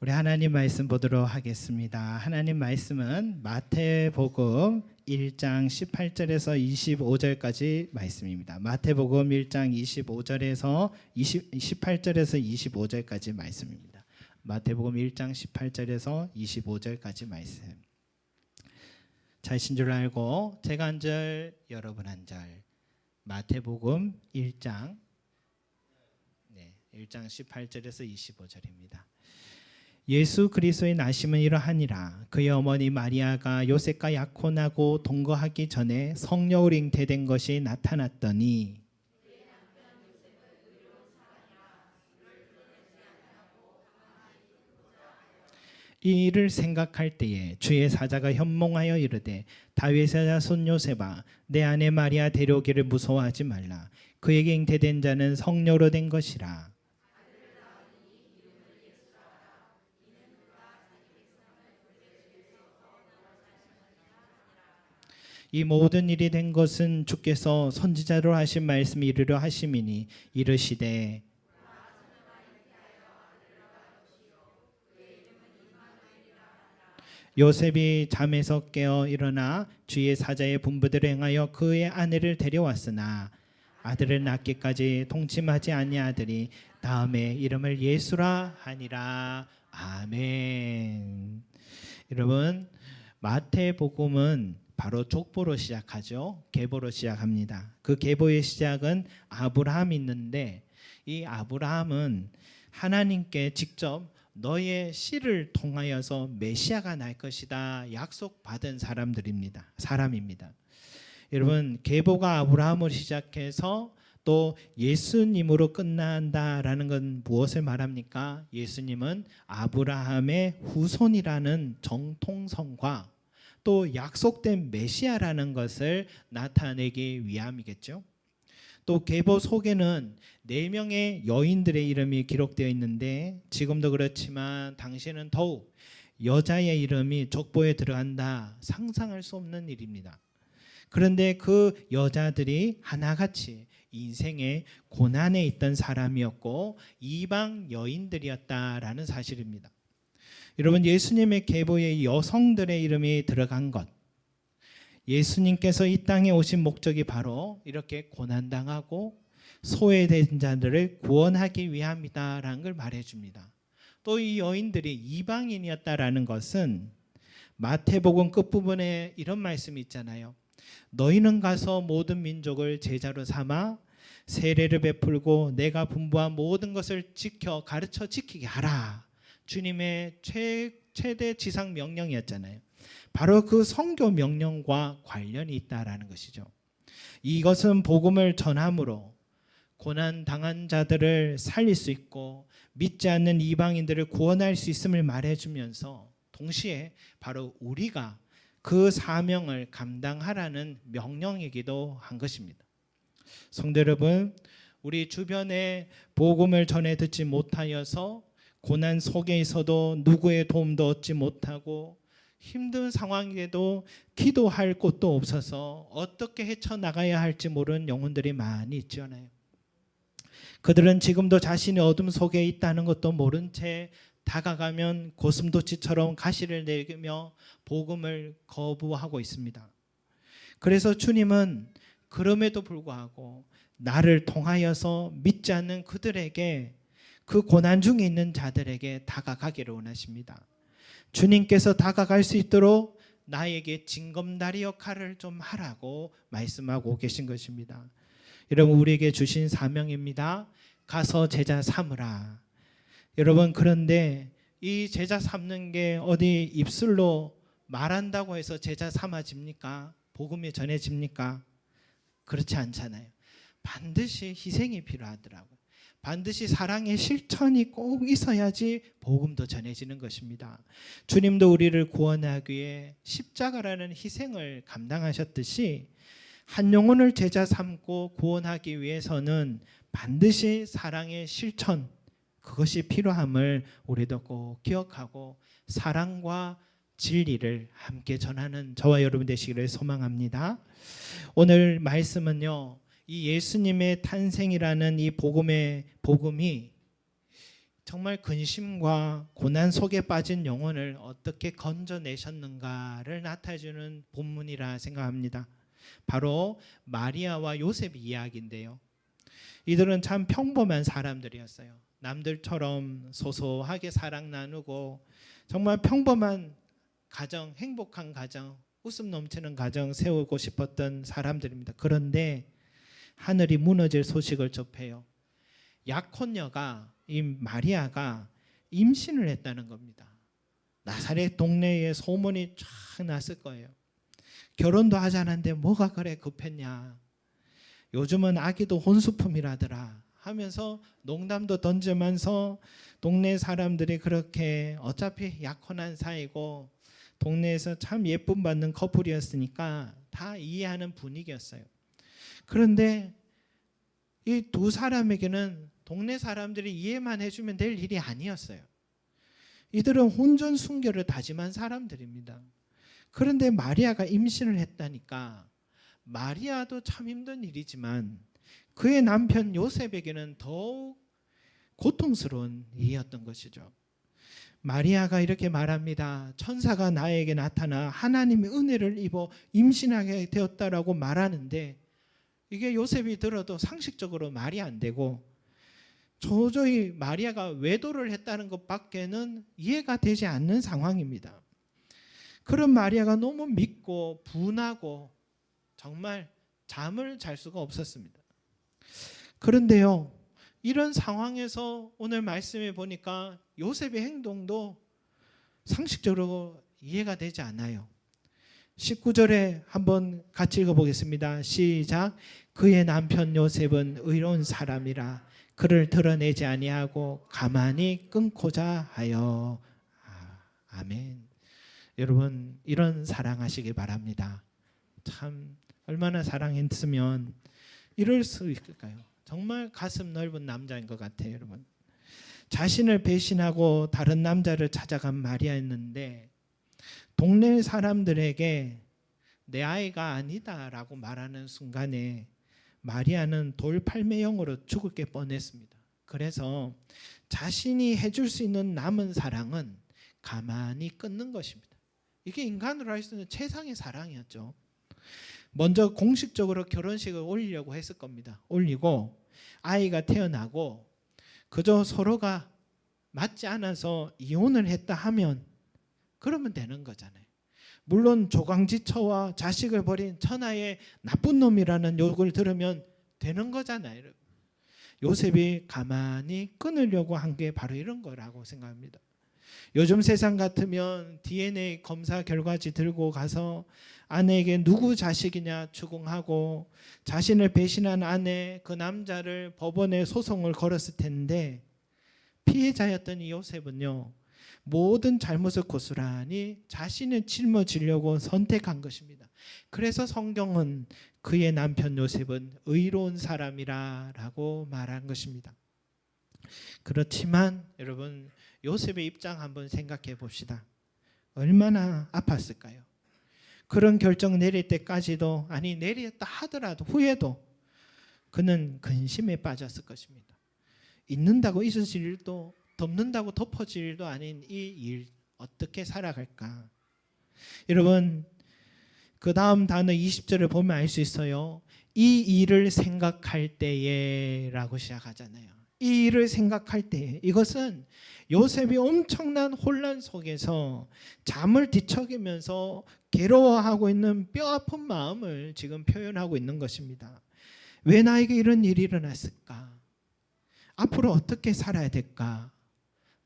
우리 하나님 말씀 보도록 하겠습니다. 하나님 말씀은 마태복음 1장 18절에서 25절까지 말씀입니다. 마태복음 1장 18절에서 25절까지 말씀입니다. 마태복음 1장 18절에서 25절까지 말씀. 자신 줄 알고 제가 한 절, 여러분 한 절. 마태복음 1장 18절에서 25절입니다. 예수 그리스도의 나심은 이러하니라. 그의 어머니 마리아가 요셉과 약혼하고 동거하기 전에 성령으로 잉태된 것이 나타났더니 이 일을 생각할 때에 주의 사자가 현몽하여 이르되 다윗의 자손 요셉아 내 아내 마리아 데려오기를 무서워하지 말라. 그에게 잉태된 자는 성령으로 된 것이라. 이 모든 일이 된 것은 주께서 선지자로 하신 말씀이 이르려 하심이니 이르시되 요셉이 잠에서 깨어 일어나 주의 사자의 분부대로 행하여 그의 아내를 데려왔으나 아들을 낳기까지 동침하지 아니하더니 다음에 이름을 예수라 하니라. 아멘. 여러분, 마태복음은 바로 족보로 시작하죠. 계보로 시작합니다. 그 계보의 시작은 아브라함이 있는데 이 아브라함은 하나님께 직접 너의 씨를 통하여서 메시아가 날 것이다 약속받은 사람입니다. 여러분, 계보가 아브라함으로 시작해서 또 예수님으로 끝난다라는 건 무엇을 말합니까? 예수님은 아브라함의 후손이라는 정통성과 또 약속된 메시아라는 것을 나타내기 위함이겠죠. 또 계보 속에는 4명의 여인들의 이름이 기록되어 있는데 지금도 그렇지만 당시에는 더욱 여자의 이름이 족보에 들어간다 상상할 수 없는 일입니다. 그런데 그 여자들이 하나같이 인생의 고난에 있던 사람이었고 이방 여인들이었다라는 사실입니다. 여러분, 예수님의 계보에 여성들의 이름이 들어간 것, 예수님께서 이 땅에 오신 목적이 바로 이렇게 고난당하고 소외된 자들을 구원하기 위함이다라는 걸 말해줍니다. 또 이 여인들이 이방인이었다라는 것은 마태복음 끝부분에 이런 말씀이 있잖아요. 너희는 가서 모든 민족을 제자로 삼아 세례를 베풀고 내가 분부한 모든 것을 지켜 가르쳐 지키게 하라. 주님의 최대 지상 명령이었잖아요. 바로 그 선교 명령과 관련이 있다라는 것이죠. 이것은 복음을 전함으로 고난 당한 자들을 살릴 수 있고 믿지 않는 이방인들을 구원할 수 있음을 말해주면서 동시에 바로 우리가 그 사명을 감당하라는 명령이기도 한 것입니다. 성도 여러분, 우리 주변에 복음을 전해 듣지 못하여서 고난 속에 있어도 누구의 도움도 얻지 못하고 힘든 상황에도 기도할 곳도 없어서 어떻게 헤쳐나가야 할지 모르는 영혼들이 많이 있잖아요. 그들은 지금도 자신이 어둠 속에 있다는 것도 모른 채 다가가면 고슴도치처럼 가시를 내리며 복음을 거부하고 있습니다. 그래서 주님은 그럼에도 불구하고 나를 통하여서 믿지 않는 그들에게 그 고난 중에 있는 자들에게 다가가기를 원하십니다. 주님께서 다가갈 수 있도록 나에게 징검다리 역할을 좀 하라고 말씀하고 계신 것입니다. 여러분, 우리에게 주신 사명입니다. 가서 제자 삼으라. 여러분, 그런데 이 제자 삼는 게 어디 입술로 말한다고 해서 제자 삼아집니까? 복음이 전해집니까? 그렇지 않잖아요. 반드시 희생이 필요하더라고요. 반드시 사랑의 실천이 꼭 있어야지 복음도 전해지는 것입니다. 주님도 우리를 구원하기 위해 십자가라는 희생을 감당하셨듯이 한 영혼을 제자 삼고 구원하기 위해서는 반드시 사랑의 실천, 그것이 필요함을 우리도 꼭 기억하고 사랑과 진리를 함께 전하는 저와 여러분 되시기를 소망합니다. 오늘 말씀은요, 이 예수님의 탄생이라는 이 복음이 정말 근심과 고난 속에 빠진 영혼을 어떻게 건져내셨는가를 나타내주는 본문이라 생각합니다. 바로 마리아와 요셉 이야기인데요. 이들은 참 평범한 사람들이었어요. 남들처럼 소소하게 사랑 나누고 정말 평범한 가정, 행복한 가정, 웃음 넘치는 가정 세우고 싶었던 사람들입니다. 그런데 하늘이 무너질 소식을 접해요. 약혼녀가, 이 마리아가 임신을 했다는 겁니다. 나사렛 동네에 소문이 쫙 났을 거예요. 결혼도 하지 않았는데 뭐가 그래 급했냐. 요즘은 아기도 혼수품이라더라 하면서 농담도 던지면서 동네 사람들이 그렇게 어차피 약혼한 사이고 동네에서 참 예쁨 받는 커플이었으니까 다 이해하는 분위기였어요. 그런데 이 두 사람에게는 동네 사람들이 이해만 해주면 될 일이 아니었어요. 이들은 혼전순결을 다짐한 사람들입니다. 그런데 마리아가 임신을 했다니까 마리아도 참 힘든 일이지만 그의 남편 요셉에게는 더욱 고통스러운 일이었던 것이죠. 마리아가 이렇게 말합니다. 천사가 나에게 나타나 하나님의 은혜를 입어 임신하게 되었다라고 말하는데 이게 요셉이 들어도 상식적으로 말이 안 되고 도저히 마리아가 외도를 했다는 것밖에는 이해가 되지 않는 상황입니다. 그런 마리아가 너무 믿고 분하고 정말 잠을 잘 수가 없었습니다. 그런데요, 이런 상황에서 오늘 말씀에 보니까 요셉의 행동도 상식적으로 이해가 되지 않아요. 19절에 한번 같이 읽어보겠습니다. 시작. 그의 남편 요셉은 의로운 사람이라 그를 드러내지 아니하고 가만히 끊고자 하여. 아멘. 여러분 이런 사랑하시기 바랍니다. 참 얼마나 사랑했으면 이럴 수 있을까요? 정말 가슴 넓은 남자인 것 같아요. 여러분 자신을 배신하고 다른 남자를 찾아간 마리아였는데 동네 사람들에게 내 아이가 아니다라고 말하는 순간에 마리아는 돌팔매형으로 죽을 게 뻔했습니다. 그래서 자신이 해줄 수 있는 남은 사랑은 가만히 끊는 것입니다. 이게 인간으로 할 수 있는 최상의 사랑이었죠. 먼저 공식적으로 결혼식을 올리려고 했을 겁니다. 올리고 아이가 태어나고 그저 서로가 맞지 않아서 이혼을 했다 하면 그러면 되는 거잖아요. 물론 조강지처와 자식을 버린 천하의 나쁜 놈이라는 욕을 들으면 되는 거잖아요. 요셉이 가만히 끊으려고 한 게 바로 이런 거라고 생각합니다. 요즘 세상 같으면 DNA 검사 결과지 들고 가서 아내에게 누구 자식이냐 추궁하고 자신을 배신한 아내 그 남자를 법원에 소송을 걸었을 텐데 피해자였던 이 요셉은요 모든 잘못을 고스란히 자신을 짊어지려고 선택한 것입니다. 그래서 성경은 그의 남편 요셉은 의로운 사람이라고 말한 것입니다. 그렇지만 여러분 요셉의 입장 한번 생각해 봅시다. 얼마나 아팠을까요? 그런 결정 내릴 때까지도 아니 내렸다 하더라도 후에도 그는 근심에 빠졌을 것입니다. 있는다고 있어질 일도 덮는다고 덮어질 일도 아닌 이 일 어떻게 살아갈까? 여러분 그 다음 단어 20절을 보면 알 수 있어요. 이 일을 생각할 때에 라고 시작하잖아요. 이 일을 생각할 때 이것은 요셉이 엄청난 혼란 속에서 잠을 뒤척이면서 괴로워하고 있는 뼈아픈 마음을 지금 표현하고 있는 것입니다. 왜 나에게 이런 일이 일어났을까? 앞으로 어떻게 살아야 될까?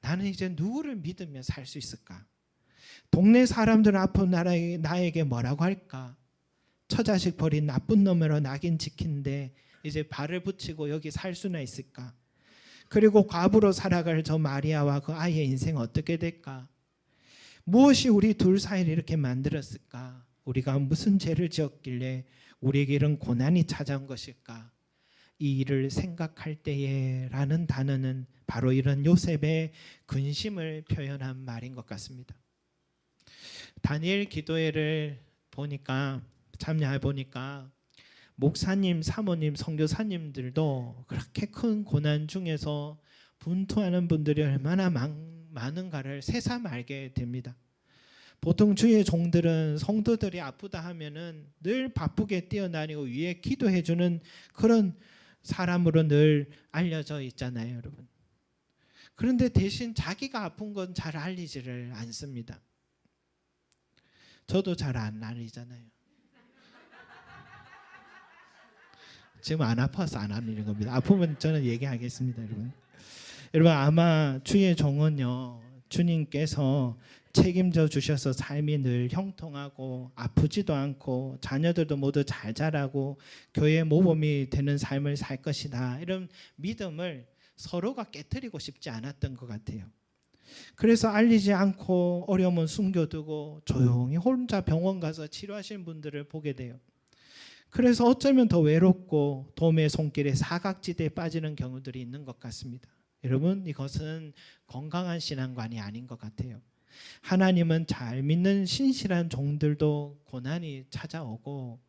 나는 이제 누구를 믿으며 살 수 있을까? 동네 사람들 앞으로 나에게 뭐라고 할까? 처자식 버린 나쁜 놈으로 낙인 찍힌데 이제 발을 붙이고 여기 살 수나 있을까? 그리고 과부로 살아갈 저 마리아와 그 아이의 인생 어떻게 될까? 무엇이 우리 둘 사이를 이렇게 만들었을까? 우리가 무슨 죄를 지었길래 우리에게 이런 고난이 찾아온 것일까? 이 일을 생각할 때에 라는 단어는 바로 이런 요셉의 근심을 표현한 말인 것 같습니다. 다니엘 기도회를 보니까 참여해 보니까 목사님, 사모님, 선교사님들도 그렇게 큰 고난 중에서 분투하는 분들이 얼마나 많은가를 새삼 알게 됩니다. 보통 주의 종들은 성도들이 아프다 하면은 늘 바쁘게 뛰어다니고 위에 기도해주는 그런 사람으로 늘 알려져 있잖아요, 여러분. 그런데 대신 자기가 아픈 건 잘 알리지를 않습니다. 저도 잘 안 알리잖아요. 지금 안 아파서 안 알리는 겁니다. 아프면 저는 얘기하겠습니다, 여러분. 여러분, 아마 주의 종은요, 주님께서 책임져 주셔서 삶이 늘 형통하고 아프지도 않고 자녀들도 모두 잘 자라고 교회 모범이 되는 삶을 살 것이다, 이런 믿음을 서로가 깨트리고 싶지 않았던 것 같아요. 그래서 알리지 않고 어려움은 숨겨두고 조용히 혼자 병원 가서 치료하시는 분들을 보게 돼요. 그래서 어쩌면 더 외롭고 도움의 손길에 사각지대에 빠지는 경우들이 있는 것 같습니다. 여러분, 이것은 건강한 신앙관이 아닌 것 같아요. 하나님은 잘 믿는 신실한 종들도 고난이 찾아오고,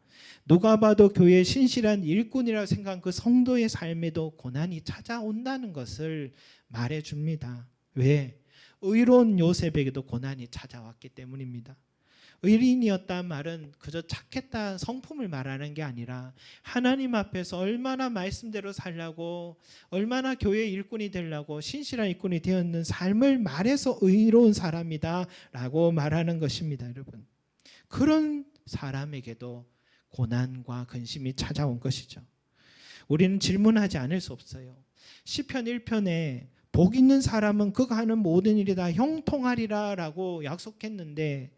누가 봐도 교회의 신실한 일꾼이라고 생각한 그 성도의 삶에도 고난이 찾아온다는 것을 말해줍니다. 왜? 의로운 요셉에게도 고난이 찾아왔기 때문입니다. 의인이었다는 말은 그저 착했다 성품을 말하는 게 아니라 하나님 앞에서 얼마나 말씀대로 살려고, 얼마나 교회의 일꾼이 되려고 신실한 일꾼이 되었는 삶을 말해서 의로운 사람이다 라고 말하는 것입니다. 여러분, 그런 사람에게도 고난과 근심이 찾아온 것이죠. 우리는 질문하지 않을 수 없어요. 시편 1편에 복 있는 사람은 그가 하는 모든 일이 다 형통하리라 라고 약속했는데,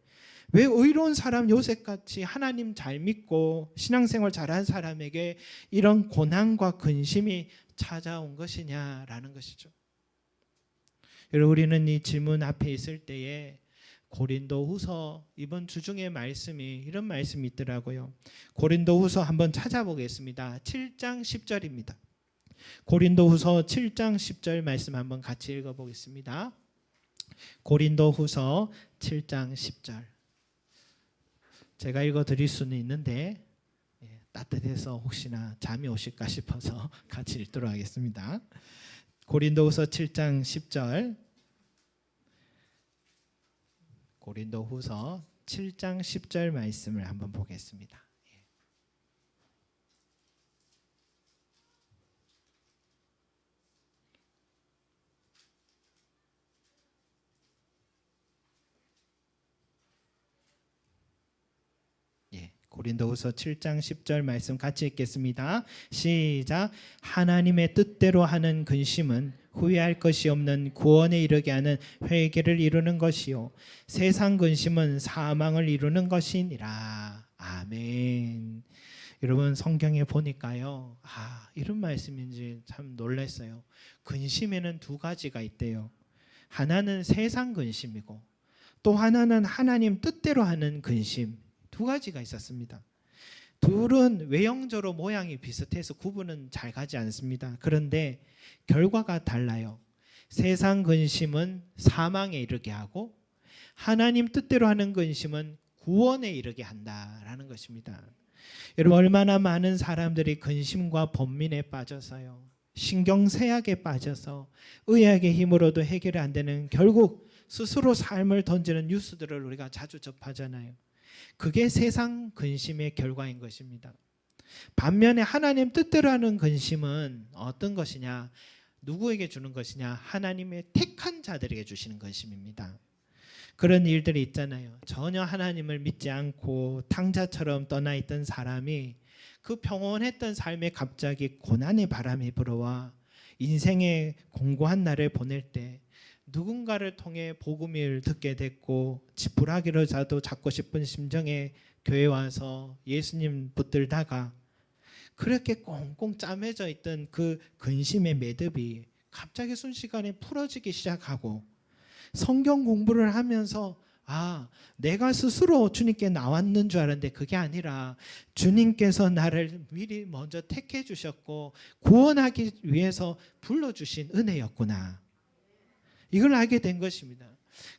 왜 의로운 사람 요셉같이 하나님 잘 믿고 신앙생활 잘한 사람에게 이런 고난과 근심이 찾아온 것이냐라는 것이죠. 여러분, 우리는 이 질문 앞에 있을 때에 고린도후서 이번 주중의 말씀이 이런 말씀이 있더라고요. 고린도후서 한번 찾아보겠습니다. 7장 10절입니다. 고린도후서 7장 10절 말씀 한번 같이 읽어보겠습니다. 고린도후서 7장 10절. 제가 읽어드릴 수는 있는데 따뜻해서 혹시나 잠이 오실까 싶어서 같이 읽도록 하겠습니다. 고린도후서 7장 10절. 고린도후서 7장 10절 말씀을 한번 보겠습니다. 고린도후서 7장 10절 말씀 같이 읽겠습니다. 시작. 하나님의 뜻대로 하는 근심은 후회할 것이 없는 구원에 이르게 하는 회개를 이루는 것이요, 세상 근심은 사망을 이루는 것이니라. 아멘. 여러분, 성경에 보니까요, 이런 말씀인지 참 놀랐어요. 근심에는 두 가지가 있대요. 하나는 세상 근심이고 또 하나는 하나님 뜻대로 하는 근심, 두 가지가 있었습니다. 둘은 외형적으로 모양이 비슷해서 구분은 잘 가지 않습니다. 그런데 결과가 달라요. 세상 근심은 사망에 이르게 하고 하나님 뜻대로 하는 근심은 구원에 이르게 한다라는 것입니다. 여러분, 얼마나 많은 사람들이 근심과 번민에 빠져서요, 신경쇠약에 빠져서 의학의 힘으로도 해결이 안 되는, 결국 스스로 삶을 던지는 뉴스들을 우리가 자주 접하잖아요. 그게 세상 근심의 결과인 것입니다. 반면에 하나님 뜻대로 하는 근심은 어떤 것이냐, 누구에게 주는 것이냐, 하나님의 택한 자들에게 주시는 근심입니다. 그런 일들이 있잖아요. 전혀 하나님을 믿지 않고 탕자처럼 떠나 있던 사람이 그 평온했던 삶에 갑자기 고난의 바람이 불어와 인생의 공고한 날을 보낼 때 누군가를 통해 복음을 듣게 됐고 지푸라기로라도 잡고 싶은 심정에 교회 와서 예수님 붙들다가 그렇게 꽁꽁 짜매져 있던 그 근심의 매듭이 갑자기 순식간에 풀어지기 시작하고, 성경 공부를 하면서 내가 스스로 주님께 나왔는 줄 알았는데 그게 아니라 주님께서 나를 미리 먼저 택해 주셨고 구원하기 위해서 불러주신 은혜였구나, 이걸 알게 된 것입니다.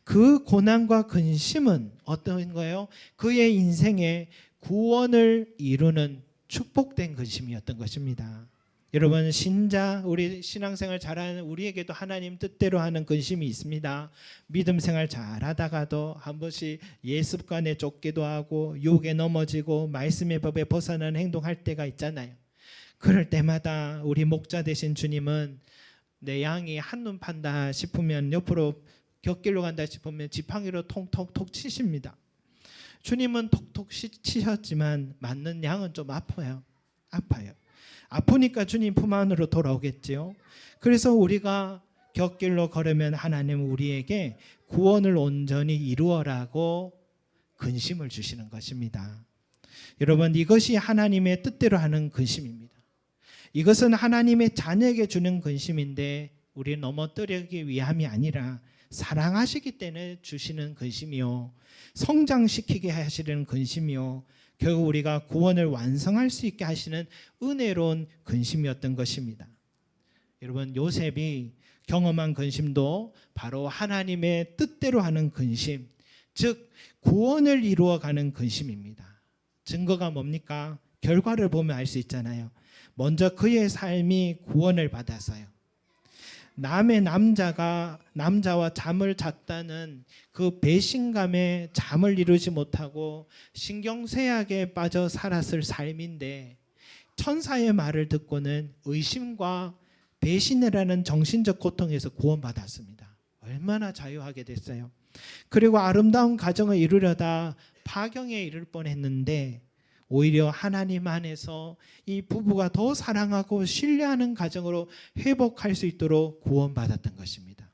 그 고난과 근심은 어떤 거예요? 그의 인생에 구원을 이루는 축복된 근심이었던 것입니다. 여러분 신자 우리 신앙생활 잘하는 우리에게도 하나님 뜻대로 하는 근심이 있습니다. 믿음 생활 잘하다가도 한 번씩 예습관에 쫓기도 하고 유혹에 넘어지고 말씀의 법에 벗어나는 행동할 때가 있잖아요. 그럴 때마다 우리 목자 되신 주님은 내 양이 한눈 판다 싶으면 옆으로 곁길로 간다 싶으면 지팡이로 통통톡 치십니다. 주님은 톡톡 치셨지만 맞는 양은 좀 아파요. 아프니까 주님 품 안으로 돌아오겠지요. 그래서 우리가 곁길로 걸으면 하나님은 우리에게 구원을 온전히 이루어라고 근심을 주시는 것입니다. 여러분 이것이 하나님의 뜻대로 하는 근심입니다. 이것은 하나님의 자녀에게 주는 근심인데 우리를 넘어뜨리기 위함이 아니라 사랑하시기 때문에 주시는 근심이요, 성장시키게 하시는 근심이요, 결국 우리가 구원을 완성할 수 있게 하시는 은혜로운 근심이었던 것입니다. 여러분 요셉이 경험한 근심도 바로 하나님의 뜻대로 하는 근심, 즉 구원을 이루어가는 근심입니다. 증거가 뭡니까? 결과를 보면 알 수 있잖아요. 먼저 그의 삶이 구원을 받아서요. 남의 남자와 잠을 잤다는 그 배신감에 잠을 이루지 못하고 신경쇠약에 빠져 살았을 삶인데 천사의 말을 듣고는 의심과 배신이라는 정신적 고통에서 구원받았습니다. 얼마나 자유하게 됐어요. 그리고 아름다운 가정을 이루려다 파경에 이를 뻔했는데 오히려 하나님 안에서 이 부부가 더 사랑하고 신뢰하는 가정으로 회복할 수 있도록 구원받았던 것입니다.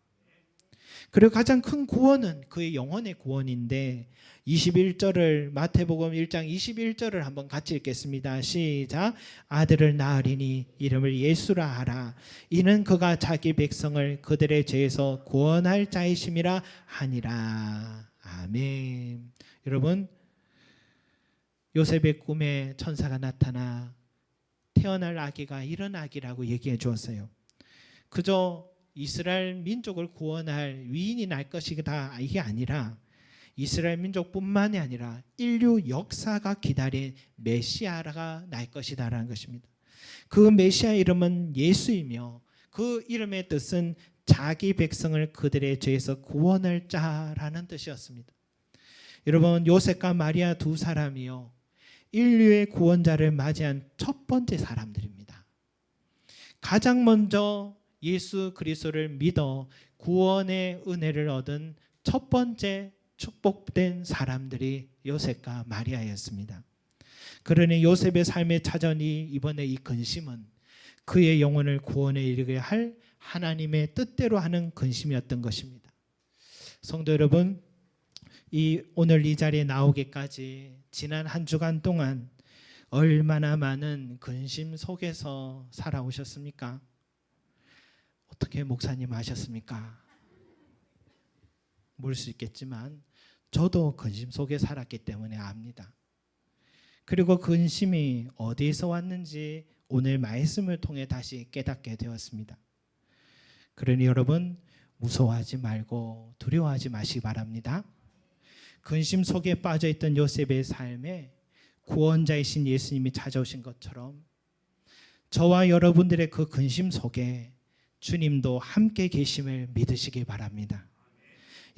그리고 가장 큰 구원은 그의 영혼의 구원인데 21절을 마태복음 1장 21절을 한번 같이 읽겠습니다. 시작. 아들을 낳으리니 이름을 예수라 하라. 이는 그가 자기 백성을 그들의 죄에서 구원할 자이심이라 하니라. 아멘. 여러분 요셉의 꿈에 천사가 나타나 태어날 아기가 이런 아기라고 얘기해 주었어요. 그저 이스라엘 민족을 구원할 위인이 날 것이다 이게 아니라 이스라엘 민족뿐만이 아니라 인류 역사가 기다린 메시아가 날 것이다라는 것입니다. 그 메시아 이름은 예수이며 그 이름의 뜻은 자기 백성을 그들의 죄에서 구원할 자라는 뜻이었습니다. 여러분 요셉과 마리아 두 사람이요 인류의 구원자를 맞이한 첫 번째 사람들입니다. 가장 먼저 예수 그리스도를 믿어 구원의 은혜를 얻은 첫 번째 축복된 사람들이 요셉과 마리아였습니다. 그러니 요셉의 삶에 찾아온 이번에 이 근심은 그의 영혼을 구원에 이르게 할 하나님의 뜻대로 하는 근심이었던 것입니다. 성도 여러분, 오늘 이 자리에 나오기까지 지난 한 주간 동안 얼마나 많은 근심 속에서 살아오셨습니까? 어떻게 목사님 아셨습니까? 모를 수 있겠지만 저도 근심 속에 살았기 때문에 압니다. 그리고 근심이 어디에서 왔는지 오늘 말씀을 통해 다시 깨닫게 되었습니다. 그러니 여러분 무서워하지 말고 두려워하지 마시기 바랍니다. 근심 속에 빠져있던 요셉의 삶에 구원자이신 예수님이 찾아오신 것처럼 저와 여러분들의 그 근심 속에 주님도 함께 계심을 믿으시기 바랍니다.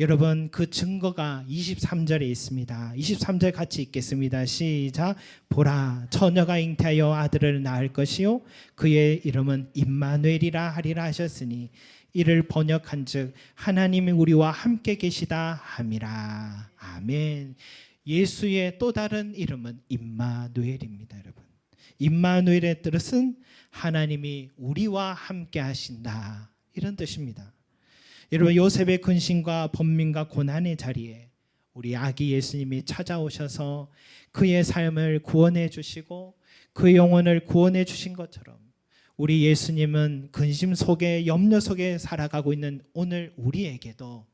여러분 그 증거가 23절에 있습니다. 23절 같이 읽겠습니다. 시작. 보라 처녀가 잉태하여 아들을 낳을 것이요 그의 이름은 임마누엘이라 하리라 하셨으니 이를 번역한즉 하나님이 우리와 함께 계시다 함이라. 아멘. 예수의 또 다른 이름은 임마누엘입니다. 여러분 임마누엘의 뜻은 하나님이 우리와 함께 하신다 이런 뜻입니다. 여러분 요셉의 근심과 번민과 고난의 자리에 우리 아기 예수님이 찾아오셔서 그의 삶을 구원해 주시고 그의 영혼을 구원해 주신 것처럼 우리 예수님은 근심 속에 염려 속에 살아가고 있는 오늘 우리에게도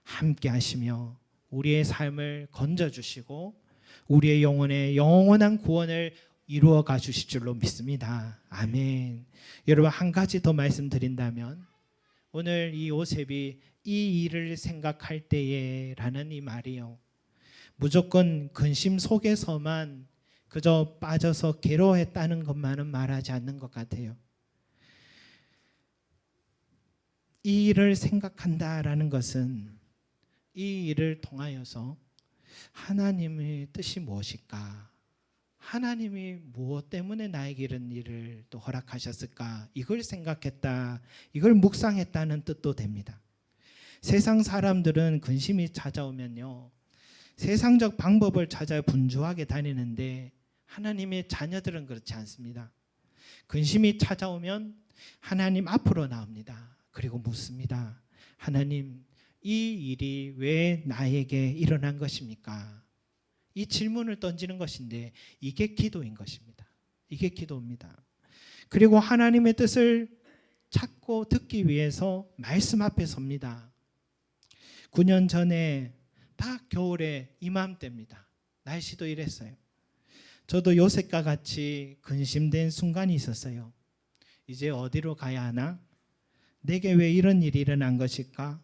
함께 하시며 우리의 삶을 건져주시고 우리의 영혼의 영원한 구원을 이루어가 주실 줄로 믿습니다. 아멘. 여러분 한 가지 더 말씀드린다면 오늘 이 요셉이 이 일을 생각할 때에 라는 이 말이요 무조건 근심 속에서만 그저 빠져서 괴로워했다는 것만은 말하지 않는 것 같아요. 이 일을 생각한다라는 것은 이 일을 통하여서 하나님의 뜻이 무엇일까? 하나님이 무엇 때문에 나에게 이런 일을 또 허락하셨을까? 이걸 생각했다, 이걸 묵상했다는 뜻도 됩니다. 세상 사람들은 근심이 찾아오면요, 세상적 방법을 찾아 분주하게 다니는데 하나님의 자녀들은 그렇지 않습니다. 근심이 찾아오면 하나님 앞으로 나옵니다. 그리고 묻습니다. 하나님, 이 일이 왜 나에게 일어난 것입니까? 이 질문을 던지는 것인데 이게 기도인 것입니다. 이게 기도입니다. 그리고 하나님의 뜻을 찾고 듣기 위해서 말씀 앞에 섭니다. 9년 전에 딱 겨울에 이맘때입니다. 날씨도 이랬어요. 저도 요셉과 같이 근심된 순간이 있었어요. 이제 어디로 가야 하나? 내게 왜 이런 일이 일어난 것일까?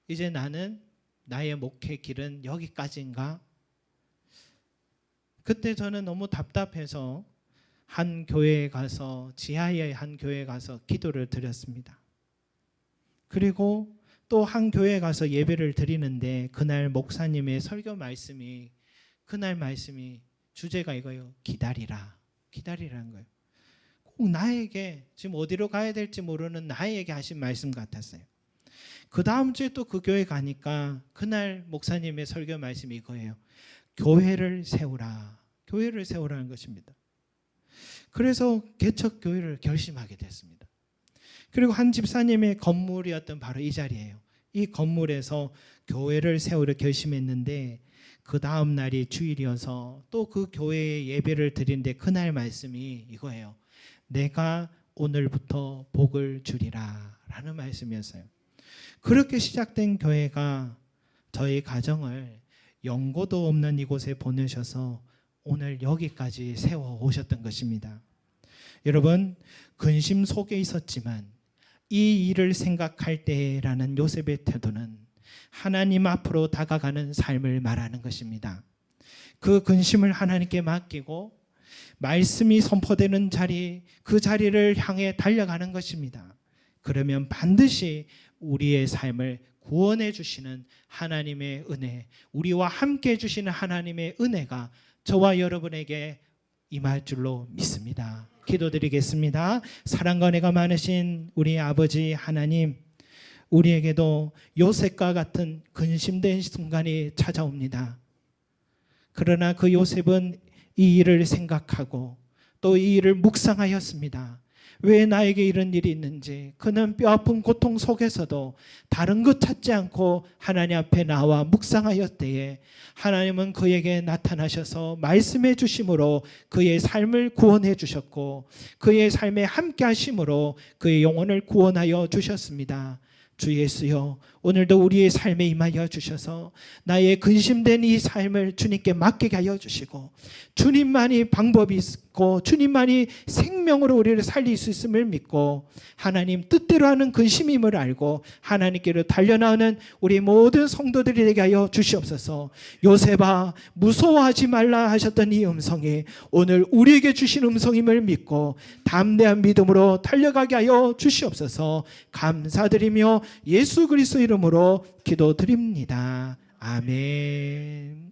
이제 나는 나의 목회 길은 여기까지인가? 그때 저는 너무 답답해서 한 교회에 가서, 지하의 한 교회에 가서 기도를 드렸습니다. 그리고 또 한 교회에 가서 예배를 드리는데 그날 목사님의 설교 말씀이, 그날 말씀이 주제가 이거예요. 기다리라. 기다리라는 거예요. 꼭 나에게, 지금 어디로 가야 될지 모르는 나에게 하신 말씀 같았어요. 그 다음 주에 또 그 교회 가니까 그날 목사님의 설교 말씀이 이거예요. 교회를 세우라. 교회를 세우라는 것입니다. 그래서 개척교회를 결심하게 됐습니다. 그리고 한 집사님의 건물이었던 바로 이 자리예요. 이 건물에서 교회를 세우려 결심했는데 그 다음 날이 주일이어서 또 그 교회에 예배를 드리는데 그날 말씀이 이거예요. 내가 오늘부터 복을 주리라 라는 말씀이었어요. 그렇게 시작된 교회가 저희 가정을 연고도 없는 이곳에 보내셔서 오늘 여기까지 세워 오셨던 것입니다. 여러분, 근심 속에 있었지만 이 일을 생각할 때라는 요셉의 태도는 하나님 앞으로 다가가는 삶을 말하는 것입니다. 그 근심을 하나님께 맡기고 말씀이 선포되는 자리, 그 자리를 향해 달려가는 것입니다. 그러면 반드시 우리의 삶을 구원해 주시는 하나님의 은혜, 우리와 함께 해주시는 하나님의 은혜가 저와 여러분에게 임할 줄로 믿습니다. 기도드리겠습니다. 사랑과 은혜가 많으신 우리 아버지 하나님, 우리에게도 요셉과 같은 근심된 순간이 찾아옵니다. 그러나 그 요셉은 이 일을 생각하고 또 이 일을 묵상하였습니다. 왜 나에게 이런 일이 있는지. 그는 뼈아픈 고통 속에서도 다른 것 찾지 않고 하나님 앞에 나와 묵상하였대에 하나님은 그에게 나타나셔서 말씀해 주심으로 그의 삶을 구원해 주셨고 그의 삶에 함께 하심으로 그의 영혼을 구원하여 주셨습니다. 주 예수여, 오늘도 우리의 삶에 임하여 주셔서 나의 근심된 이 삶을 주님께 맡기게 하여 주시고 주님만이 방법이 있고 주님만이 생명으로 우리를 살릴 수 있음을 믿고 하나님 뜻대로 하는 근심임을 알고 하나님께로 달려나오는 우리 모든 성도들이 되게 하여 주시옵소서. 요셉아, 무서워하지 말라 하셨던 이 음성이 오늘 우리에게 주신 음성임을 믿고 담대한 믿음으로 달려가게 하여 주시옵소서. 감사드리며 예수 그리스도 이름으로 기도드립니다. 아멘.